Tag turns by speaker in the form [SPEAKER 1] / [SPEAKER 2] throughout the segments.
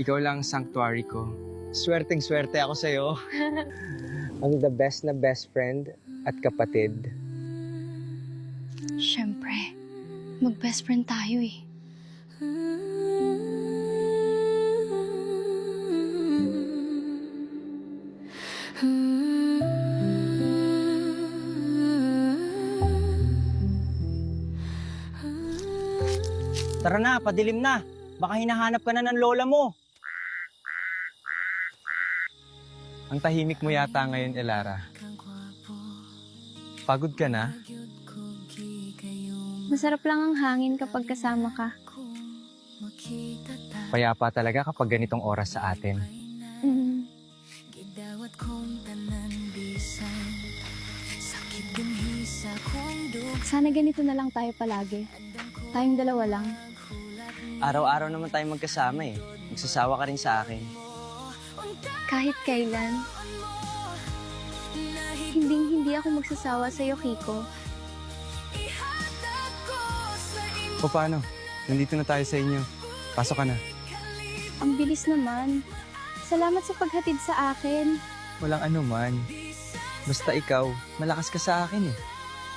[SPEAKER 1] Ikaw lang ang sanctuary ko.
[SPEAKER 2] Swerteng-swerte ako sa'yo. Ang the best na best friend at kapatid.
[SPEAKER 3] Siyempre, mag-best friend tayo eh.
[SPEAKER 2] Tara na, padilim na. Baka hinahanap ka na ng lola mo.
[SPEAKER 1] Ang tahimik mo yata ngayon, Elara. Pagod ka na?
[SPEAKER 3] Masarap lang ang hangin kapag kasama ka.
[SPEAKER 1] Payapa talaga kapag ganitong oras sa atin.
[SPEAKER 3] Mm. Sana ganito na lang tayo palagi. Tayong dalawa lang.
[SPEAKER 2] Araw-araw naman tayo magkasama eh. Magsasawa ka rin sa akin.
[SPEAKER 3] Kahit kailan. Hindi ako magsasawa sa'yo, Kiko.
[SPEAKER 1] O paano? Nandito na tayo sa inyo. Pasok ka na.
[SPEAKER 3] Ang bilis naman. Salamat sa paghatid sa akin.
[SPEAKER 1] Walang anuman. Basta ikaw, malakas ka sa akin eh.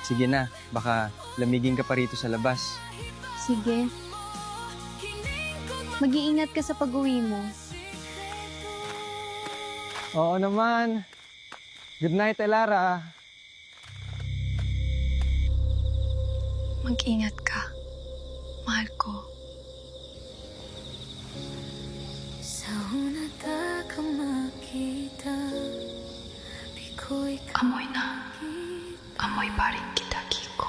[SPEAKER 1] Sige na, baka lamigin ka pa rito sa labas.
[SPEAKER 3] Sige. Mag-iingat ka sa pag-uwi mo.
[SPEAKER 1] Oo naman. Good night, Elara.
[SPEAKER 3] Mag-ingat ka. Mahal ko. Amoy na. Amoy pa rin kita, Kiko.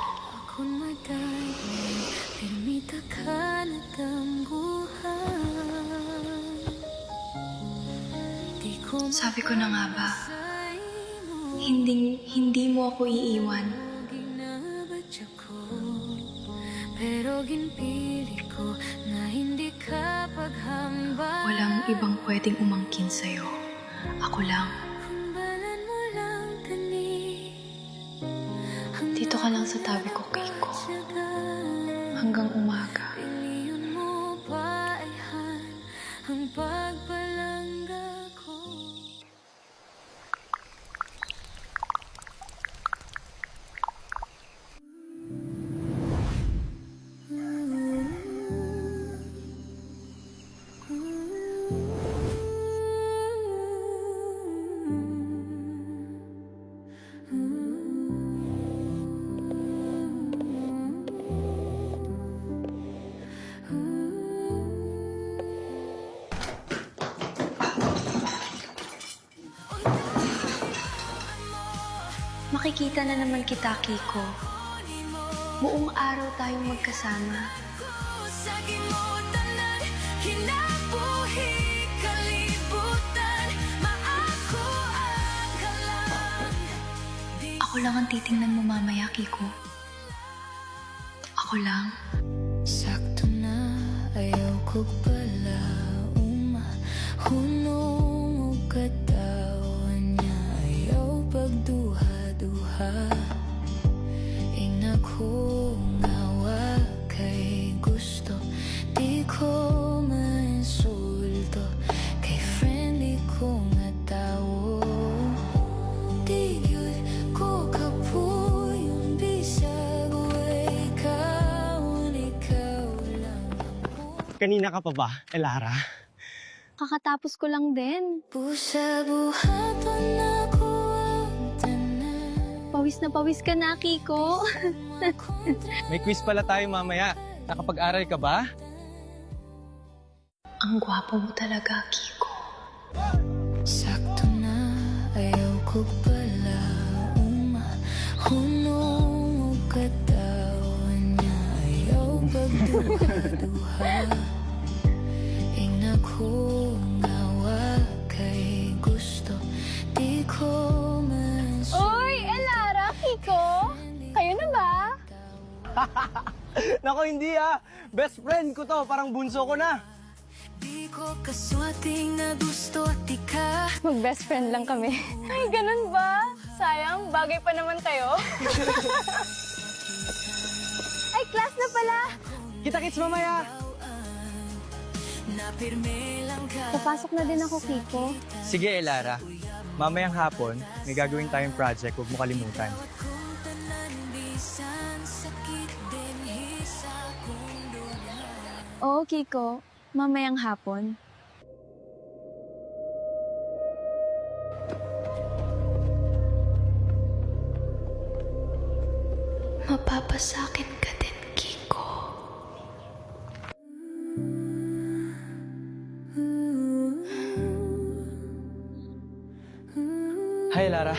[SPEAKER 3] Sabi ko na nga ba, hindi mo ako iiwan. Walang ibang pwedeng umangkin sa'yo. Ako lang. Dito ka lang sa tabi ko, Kiko. Hanggang umaga. Makikita na naman kita, Kiko. Buong araw tayong magkasama. Ako lang ang titingnan mo mamaya, Kiko. Ako lang.
[SPEAKER 4] Sakto na ayaw ko pala umahunong katawan niya. Ayaw pagduha-duha. Ingna ko ngawa kay gusto. Di ko mainsulto kay friendly ko nga tao. Di yun ko kapuyong bisag way ikaw lang.
[SPEAKER 2] Kanina ka pa ba, Elara?
[SPEAKER 3] Kakatapos ko lang din.
[SPEAKER 4] Busa-buhaton ako ang tanan.
[SPEAKER 3] Pawis na pawis ka na, Kiko.
[SPEAKER 1] May quiz pala tayo mamaya. Nakapag-aral ka ba?
[SPEAKER 3] Ang gwapo mo talaga, Kiko.
[SPEAKER 4] Sakto na ayaw ko pala umahunong katawan niya. Ayaw pagduha-duha. Ingna ko ngawa kay gusto. Di ko
[SPEAKER 3] Uy, Elara, Kiko! Kayo na ba?
[SPEAKER 2] Nako, hindi ah. Best friend ko to. Parang bunso ko na.
[SPEAKER 4] Di ko kaswating na gusto at ika.
[SPEAKER 3] Mag-best friend lang kami. Ay, ganun ba? Sayang, bagay pa naman kayo. Ay, class na pala!
[SPEAKER 2] Kita-kits mamaya.
[SPEAKER 4] Na pirme lang ka.
[SPEAKER 3] Papasok na din ako, Kiko.
[SPEAKER 1] Sige, Elara. Mamayang hapon, may gagawin tayong project. Huwag mo kalimutan.
[SPEAKER 4] Kung tanan bisan sakit din hisa kung luha.
[SPEAKER 3] Oo, Kiko. Mamayang hapon.
[SPEAKER 4] Mapapasakin ka din, Kiko.
[SPEAKER 1] Hi, Lara.